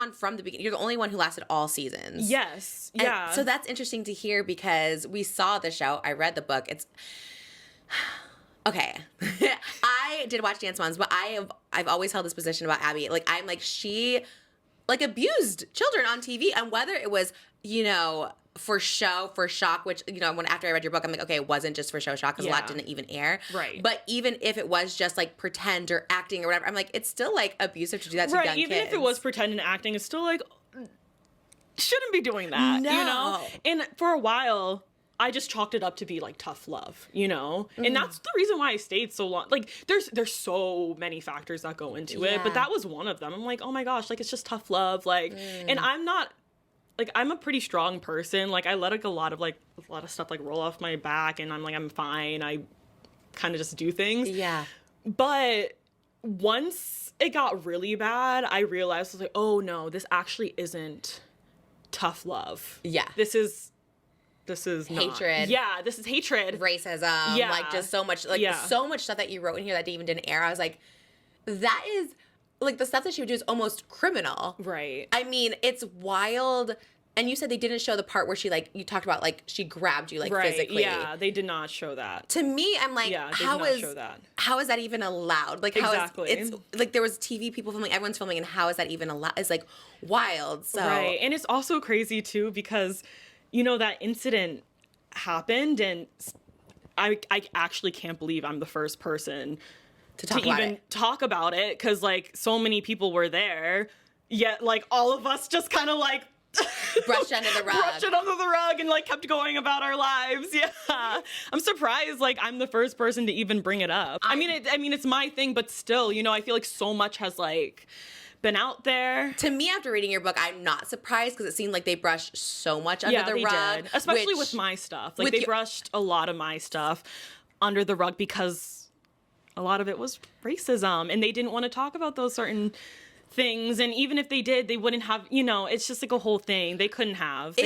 on from the beginning. You're the only one who lasted all seasons. Yes. And Yeah. so that's interesting to hear because we saw the show. I read the book. It's okay. I did watch Dance Moms, but I've always held this position about Abby. Like I'm like she like abused children on TV, and whether it was, you know, for show, for shock, which, you know, when after I read your book, I'm like, okay, it wasn't just for show shock because a lot didn't even air. Right. But even if it was just like pretend or acting or whatever, I'm like, it's still like abusive to do that to young kids. Even if it was pretend and acting, it's still like, shouldn't be doing that, No. you know? And for a while, I just chalked it up to be like tough love, you know? And that's the reason why I stayed so long. Like there's so many factors that go into it, but that was one of them. I'm like, oh my gosh, like it's just tough love. Like, and I'm not, like, I'm a pretty strong person. Like I let like a lot of stuff like roll off my back, and I'm like, I'm fine. I kind of just do things. Yeah. But once it got really bad, I realized I was like, oh no, this actually isn't tough love. Yeah. This is not. Hatred. Yeah, this is hatred. Racism. Yeah. Like just so much, so much stuff that you wrote in here that even didn't air. I was like, that is, like the stuff that she would do is almost criminal. Right. I mean, it's wild. And you said they didn't show the part where she, like, you talked about, like, she grabbed you, like, physically. Yeah, they did not show that. To me, I'm like, how is that even allowed? Like, Exactly. it's, like, there was TV people filming, everyone's filming, and how is that even allowed? It's, like, wild. So. Right. And it's also crazy, too, because, you know, that incident happened, and I actually can't believe I'm the first person to even talk about it, because, like, so many people were there, yet, like, all of us just kind of, like, brushed under the rug. Brushed it under the rug and like kept going about our lives. Yeah. I'm surprised like I'm the first person to even bring it up. I mean it's my thing, but still, you know, I feel like so much has like been out there. To me, after reading your book, I'm not surprised because it seemed like they brushed so much under the rug. Did. Especially with my stuff. Like they brushed a lot of my stuff under the rug because a lot of it was racism, and they didn't want to talk about those certain things, and even if they did, they wouldn't have, you know, it's just like a whole thing. They couldn't have.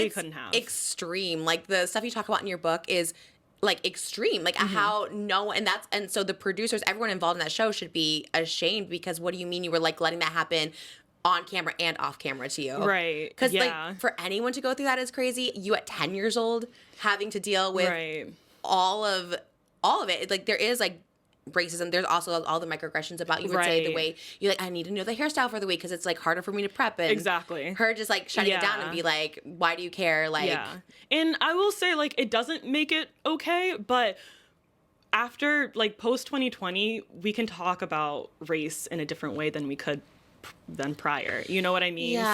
Extreme. Like the stuff you talk about in your book is like extreme. Like how and so the producers, everyone involved in that show should be ashamed, because what do you mean you were like letting that happen on camera and off camera to you? Right. Because like for anyone to go through that is crazy. You at 10 years old having to deal with all of it. Like there is like racism. There's also all the microaggressions about, you would say, the way you like, I need to know the hairstyle for the week because it's like harder for me to prep, and her just like shutting it down and be like, why do you care? Like, and I will say, like, it doesn't make it okay, but after like post 2020, we can talk about race in a different way than we could than prior. You know what I mean? Yeah.